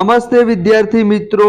નમસ્તે વિદ્યાર્થી મિત્રો,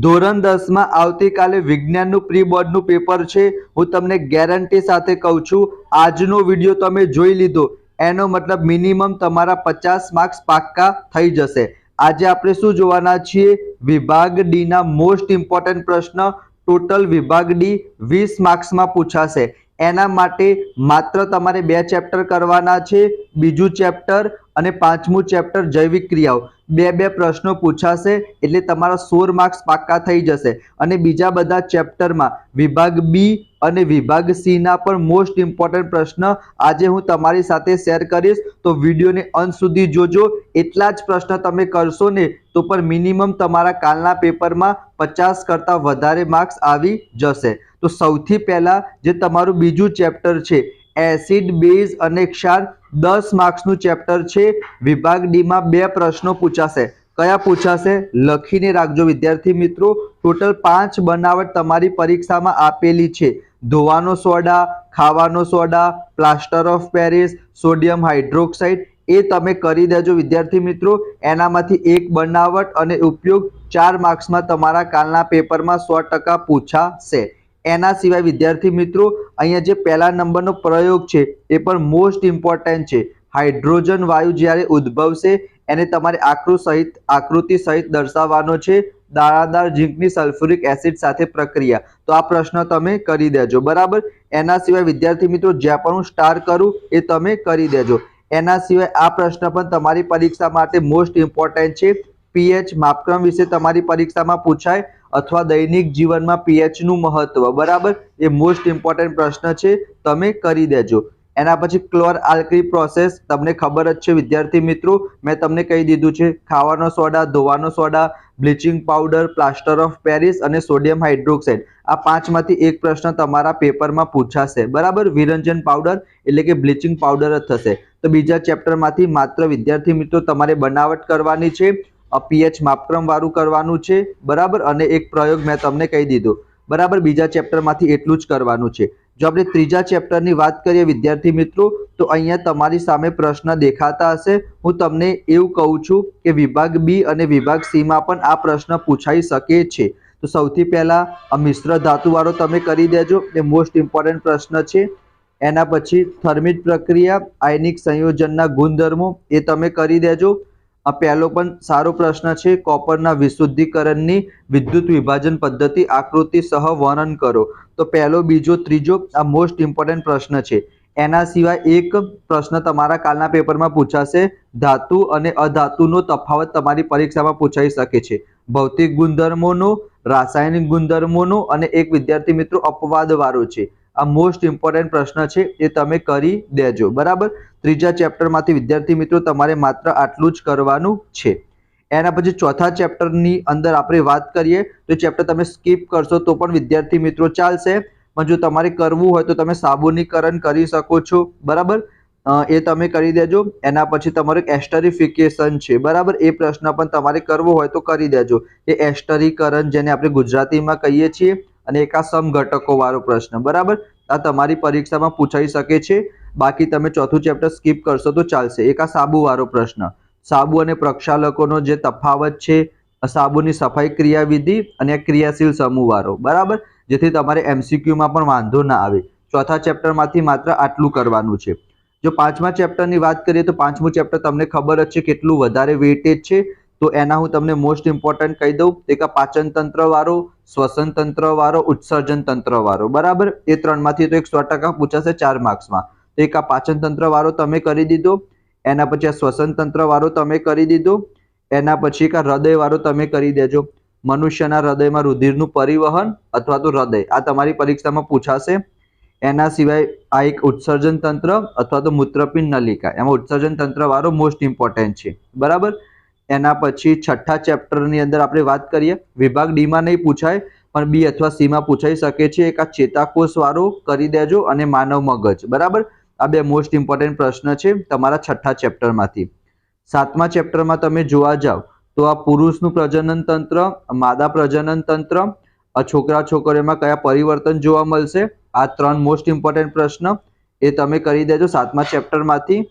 ધોરણ 10 માં આવતીકાલે વિજ્ઞાનનું પ્રી બોર્ડનું પેપર છે। હું તમને ગેરંટી સાથે કહું છું, આજનો વિડીયો તમે જોઈ લીધો એનો મતલબ મિનિમમ તમારા 50 માર્ક્સ પાક્કા થઈ જશે। આજે આપણે શું જોવાના છીએ? વિભાગ ડી ના મોસ્ટ ઇમ્પોર્ટન્ટ પ્રશ્ન ટોટલ વિભાગ ડી 20 માર્ક્સમાં પૂછાશે। એના માટે માત્ર તમારે 2 ચેપ્ટર કરવાના છે, બીજું ચેપ્ટર અને પાંચમું ચેપ્ટર જૈવિક ક્રિયાઓ। બે પ્રશ્નો પૂછાશે એટલે તમારા 16 માર્ક્સ પાક્કા થઈ જશે। અને બીજા બધા ચેપ્ટરમાં વિભાગ બી અને વિભાગ સી ના પણ મોસ્ટ ઇમ્પોર્ટન્ટ પ્રશ્ન આજે હું તમારી સાથે શેર કરીશ, તો વિડીયોને અંત સુધી જોજો। એટલા જ પ્રશ્ન તમે કરશો ને તો પણ મિનિમમ તમારા કાલના પેપરમાં 50 કરતાં વધારે માર્ક્સ આવી જશે। તો સૌથી પહેલા જે તમારું બીજું ચેપ્ટર છે એસિડ બેઝ અને ક્ષાર, 10 માર્ક્સનું ચેપ્ટર છે। વિભાગ ડી માં 2 પ્રશ્નો પૂછાશે। કયા પૂછાશે લખીને રાખજો વિદ્યાર્થી મિત્રો। ટોટલ 5 બનાવટ તમારી પરીક્ષામાં આપેલી છે। ધોવાનો સોડા, ખાવાનો soda, plaster of Paris, sodium hydroxide, એ તમે કરી દેજો વિદ્યાર્થી મિત્રો। એનામાંથી એક બનાવટ અને ઉપયોગ 4 માર્ક્સમાં તમારા કાલના પેપરમાં 100% પૂછાશે। એના સિવાય વિદ્યાર્થી મિત્રો અહીંયા જે પહેલા નંબરનો પ્રયોગ છે એ પણ મોસ્ટ ઇમ્પોર્ટન્ટ છે। હાઇડ્રોજન વાયુ જ્યારે ઉદ્ભવશે એને તમારે આકૃતિ સહિત દર્શાવવાનો છે। દાણાદાર ઝીંકની સલ્ફ્યુરિક એસિડ સાથે પ્રક્રિયા, તો આ પ્રશ્ન તમે કરી દેજો, બરાબર। એના સિવાય વિદ્યાર્થી મિત્રો જે પણ હું સ્ટાર કરું એ તમે કરી દેજો। એના સિવાય આ પ્રશ્ન પણ તમારી પરીક્ષા માટે મોસ્ટ ઇમ્પોર્ટન્ટ છે। પીએચ માપક્રમ વિશે તમારી પરીક્ષામાં પૂછાય અથવા દૈનિક જીવનમાં પીએચ નું મહત્વ, બરાબર, એ મોસ્ટ ઇમ્પોર્ટન્ટ પ્રશ્ન છે, તમે કરી દેજો। એના પછી ક્લોર આલ્કલી પ્રોસેસ તમને ખબર જ છે વિદ્યાર્થી મિત્રો, મેં તમને કહી દીધું છે। ખાવાનો સોડા, ધોવાનો soda, bleaching powder, plaster of Paris અને સોડિયમ હાઇડ્રોક્સાઇડ, આ 5 માંથી એક પ્રશ્ન તમારા પેપરમાં પૂછાશે, બરાબર। વિરંજન પાવડર એટલે કે બ્લીચિંગ પાવડર જ થશે। તો બીજા ચેપ્ટરમાંથી માત્ર વિદ્યાર્થી મિત્રો તમારે બનાવટ કરવાની છે, પીએચ માપક્રમ વાળું કરવાનું છે, બરાબર, અને એક પ્રયોગ મેં તમને કહી દીધો, બરાબર। બીજા ચેપ્ટરમાંથી એટલું જ કરવાનું છે। જો આપણે ત્રીજા ચેપ્ટરની વાત કરીએ વિદ્યાર્થી મિત્રો, તો અહીંયા તમારી સામે પ્રશ્ન દેખાતા હશે। હું તમને એવું કહું છું કે વિભાગ બી અને વિભાગ સી માં પણ આ પ્રશ્ન પૂછાઈ શકે છે। તો સૌથી પહેલા આ મિશ્ર ધાતુ વાળો તમે કરી દેજો, એ મોસ્ટ ઇમ્પોર્ટન્ટ પ્રશ્ન છે। એના પછી થર્મિટ પ્રક્રિયા, આયનિક સંયોજનના ગુણધર્મો, એ તમે કરી દેજો। આ પહેલો પણ સારો પ્રશ્ન છે। કોપરના વિશુદ્ધિકરણની વિદ્યુત વિભાજન પદ્ધતિ આકૃતિ સહ વર્ણન કરો, તો પહેલો, બીજો, ત્રીજો આ મોસ્ટ ઇમ્પોર્ટન્ટ પ્રશ્ન છે। એના સિવાય એક પ્રશ્ન તમારા કાલના પેપરમાં પૂછાશે, ધાતુ અને અધાતુનો તફાવત તમારી પરીક્ષામાં પૂછાઈ શકે છે। ભૌતિક ગુણધર્મોનો, રાસાયણિક ગુણધર્મોનો અને એક વિદ્યાર્થી મિત્રો અપવાદ વાળો છે। આ મોસ્ટ ઇમ્પોર્ટન્ટ પ્રશ્ન છે, એ તમે કરી દેજો, બરાબર। ત્રીજા ચેપ્ટરમાંથી વિદ્યાર્થી મિત્રો તમારે માત્ર આટલું જ કરવાનું છે। એના પછી ચોથા ચેપ્ટરની અંદર આપણે વાત કરીએ તો ચેપ્ટર તમે સ્કીપ કરશો તો પણ વિદ્યાર્થી મિત્રો ચાલશે, પણ જો તમારે કરવું હોય તો તમે સાબુનીકરણ કરી શકો છો, બરાબર, એ તમે કરી દેજો। એના પછી તમારું એસ્ટરીફિકેશન છે, બરાબર, એ પ્રશ્ન પણ તમારે કરવો હોય તો કરી દેજો। એ એસ્ટરીકરણ જેને આપણે ગુજરાતીમાં કહીએ છીએ, અને એક આ સમઘટકો વાળો પ્રશ્ન, બરાબર, આ તમારી પરીક્ષામાં પૂછાઈ શકે છે। બાકી તમે ચોથું ચેપ્ટર સ્કીપ કરશો તો ચાલશે। એક આ સાબુ વાળો પ્રશ્ન, સાબુ અને પ્રક્ષાલકોનો જે તફાવત છે, સાબુની સફાઈ ક્રિયાવિધિ અને ક્રિયાશીલ સમૂહ વાળો, બરાબર, જેથી તમારે એમસીક્યુમાં પણ વાંધો ના આવે। ચોથા ચેપ્ટરમાંથી માત્ર આટલું કરવાનું છે। જો પાંચમા ચેપ્ટરની વાત કરીએ તો પાંચમું ચેપ્ટર તમને ખબર જ છે કેટલું વધારે વેઇટેજ છે, તો એના હું તમને મોસ્ટ ઇમ્પોર્ટન્ટ કહી દઉં। એક આ પાચન તંત્ર વાળો, શ્વસન તંત્ર વાળો, ઉત્સર્જન તંત્ર વાળો, બરાબર, એ ત્રણમાંથી તો 100% પૂછાશે 4 માર્ક્સમાં। તો એક આ પાચન તંત્ર વાળો તમે કરી દીધો। એના પછી આ શ્વસન તંત્ર વાળો તમે કરી દીધો। એના પછી એક આ હૃદય વાળો તમે કરી દેજો। મનુષ્યના હૃદયમાં રુધિરનું પરિવહન અથવા તો હૃદય, આ તમારી પરીક્ષામાં પૂછાશે। એના સિવાય આ એક ઉત્સર્જન તંત્ર અથવા તો મૂત્રપિંડ નલિકા, એમાં ઉત્સર્જન તંત્ર વાળો મોસ્ટ ઇમ્પોર્ટન્ટ છે, બરાબર। એના પછી છઠ્ઠા ચેપ્ટરની અંદર આપણે વાત કરીએ, વિભાગ ડી માં નહીં પૂછાય પણ બી અથવા સી માં પૂછાઈ શકે છે। એક આ ચેતાકોષ વાળો કરી દેજો અને માનવ મગજ, બરાબર, આ બે મોસ્ટ ઇમ્પોર્ટન્ટ પ્રશ્ન છે તમારા છઠ્ઠા ચેપ્ટરમાંથી। સાતમા ચેપ્ટરમાં તમે જોવા જાવ તો આ પુરુષનું પ્રજનન તંત્ર, માદા પ્રજનન તંત્ર, છોકરા છોકરીઓમાં કયા પરિવર્તન જોવા મળશે, આ 3 મોસ્ટ ઇમ્પોર્ટન્ટ પ્રશ્ન એ તમે કરી દેજો સાતમા ચેપ્ટરમાંથી।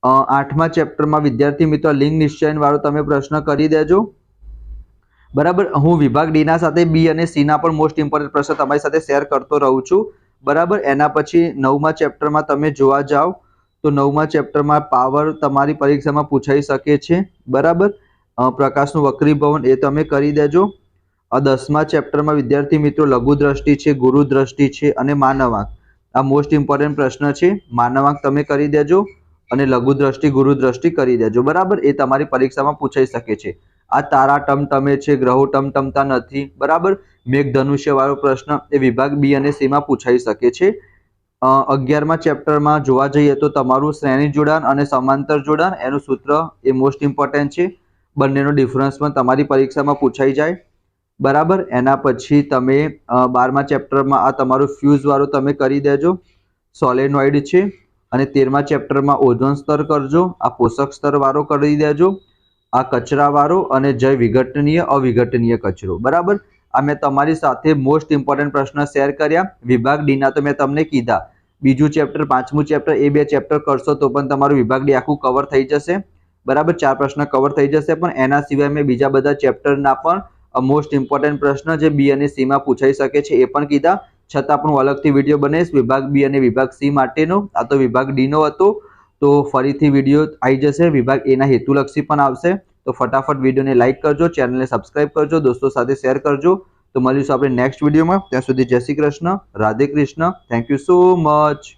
આઠમા ચેપ્ટરમાં વિદ્યાર્થી મિત્રો લિંગ નિશ્ચયન વાળો તમે પ્રશ્ન કરી દેજો। બરાબર. હું વિભાગ ડી ના સાથે બી અને સી ના પણ મોસ્ટ ઇમ્પોર્ટન્ટ પ્રશ્ન તમારી સાથે શેર કરતો રહું છું. બરાબર. એના પછી 9મા ચેપ્ટરમાં તમે જોવા જાઓ તો 9મા ચેપ્ટરમાં પાવર તમારી પરીક્ષામાં પૂછાઈ શકે છે. બરાબર. પ્રકાશનું વક્રીભવન એ તમે કરી દેજો. 10મા ચેપ્ટરમાં વિદ્યાર્થી મિત્રો લઘુ દ્રષ્ટિ છે, ગુરુ દ્રષ્ટિ છે અને માનવાંક. આ મોસ્ટ ઇમ્પોર્ટન્ટ પ્રશ્ન છે. માનવાંક તમે કરી દેજો અને લઘુ દ્રષ્ટિ, ગુરુ દ્રષ્ટિ કરી દેજો. બરાબર. એ તમારી પરીક્ષામાં પૂછાઈ શકે છે. આ તારા ટમટમે છે, ગ્રહો ટમટમતા નથી. બરાબર. મેઘધનુષ્ય વાળો પ્રશ્ન એ વિભાગ બી અને સી માં પૂછાઈ શકે છે. 11મા ચેપ્ટરમાં જોવા જઈએ તો તમારું શ્રેણી જોડાણ અને સમાંતર જોડાણ એનું સૂત્ર એ મોસ્ટ ઇમ્પોર્ટન્ટ છે. બંનેનો ડિફરન્સ પણ તમારી પરીક્ષામાં પૂછાઈ જાય. બરાબર. એના પછી તમે 12મા ચેપ્ટરમાં આ તમારું ફ્યુઝ વાળું તમે કરી દેજો, સોલેનોઇડ છે. અને 13મા ચેપ્ટરમાં ઓઝોન સ્તર કરજો, આ પોષક સ્તર વાળો કરી દેજો, આ કચરા વાળો અને જય વિઘટનીય અવિઘટનીય કચરો. બરાબર. આ મેં તમારી સાથે મોસ્ટ ઇમ્પોર્ટન્ટ પ્રશ્ન શેર કર્યા. વિભાગ ડી ના તો મેં તમને કીધા. બીજું ચેપ્ટર, 5મું ચેપ્ટર, એ 2 ચેપ્ટર કરશો તો પણ તમારું વિભાગ ડી આખું કવર થઈ જશે. બરાબર. 4 પ્રશ્ન કવર થઈ જશે. પણ એના સિવાય મેં બીજા બધા ચેપ્ટરના પણ મોસ્ટ ઇમ્પોર્ટન્ટ પ્રશ્ન જે બી અને સી માં પૂછાઈ શકે છે એ પણ કીધા. છતાં પણ હું અલગથી વિડીયો બનાવીશ વિભાગ બી અને વિભાગ સી માટેનો. આ તો વિભાગ ડી નો હતો, તો ફરીથી વિડીયો આવી જશે. વિભાગ એ ના હેતુલક્ષી પણ આવશે. તો ફટાફટ વિડીયોને લાઈક કરજો, ચેનલને સબસ્ક્રાઇબ કરજો, દોસ્તો સાથે શેર કરજો. તો મળીશું આપણે નેક્સ્ટ વિડીયોમાં. ત્યાં સુધી જય Shri Krishna, Radhe Krishna. Thank you so much.